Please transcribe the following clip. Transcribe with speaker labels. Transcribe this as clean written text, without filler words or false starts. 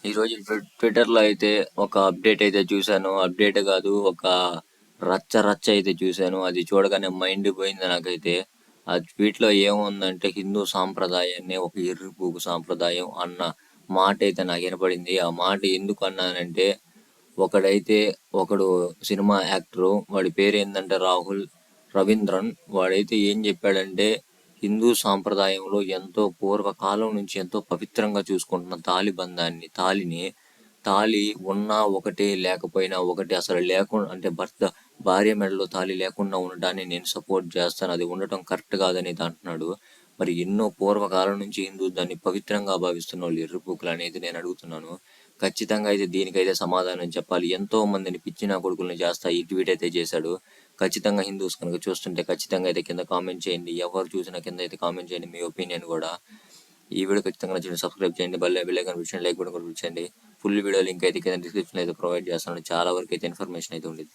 Speaker 1: ఈరోజు ట్విట్టర్లో అయితే ఒక అప్డేట్ అయితే చూశాను. అప్డేట్ కాదు, ఒక రచ్చ రచ్చ అయితే చూశాను. అది చూడగానే మైండ్ పోయింది నాకైతే. ఆ ట్వీట్లో ఏముందంటే హిందూ సాంప్రదాయాన్ని ఒక ఎర్రిపువ్వు సాంప్రదాయం అన్న మాట అయితే నాకు వినపడింది. ఆ మాట ఎందుకు అన్నానంటే, ఒకడు సినిమా యాక్టరు, వాడి పేరు ఏంటంటే రాహుల్ రవీంద్రన్. వాడైతే ఏం చెప్పాడంటే, హిందూ సాంప్రదాయంలో ఎంతో పూర్వకాలం నుంచి ఎంతో పవిత్రంగా చూసుకుంటున్న తాళి ఉన్నా ఒకటే లేకపోయినా ఒకటే, అసలు లేకుండా అంటే భార్య మెడలో తాళి లేకుండా ఉండటాన్ని నేను సపోర్ట్ చేస్తాను, అది ఉండటం కరెక్ట్ కాదని అంటున్నాడు. మరి ఎన్నో పూర్వకాలం నుంచి హిందూ దాన్ని పవిత్రంగా భావిస్తున్న వాళ్ళు ఎర్రిపూకులు అనేది నేను అడుగుతున్నాను. ఖచ్చితంగా అయితే దీనికైతే సమాధానం చెప్పాలి. ఎంతో మందిని పిచ్చిన కొడుకుల్ని చేస్తా ఈ ట్వీట్ అయితే చేశాడు. ఖచ్చితంగా హిందూస్ కనుక చూస్తుంటే ఖచ్చితంగా అయితే కింద కామెంట్ చేయండి. ఎవరు చూసినా కింద అయితే కామెంట్ చేయండి మీ ఒపీనియన్ కూడా. ఈ వీడియో ఖచ్చితంగా నచ్చింది సబ్స్క్రైబ్ చేయండి, బెల్ ఐకాన్ ప్రెస్ చేయండి, లైక్ బటన్ కూడా ప్రెస్ చేయండి. ఫుల్ వీడియో లింక్ అయితే కింద డిస్క్రిప్షన్ అయితే ప్రొవైడ్ చేస్తాను. చాలా వరకు అయితే ఇన్ఫర్మేషన్ అయితే ఉండేది.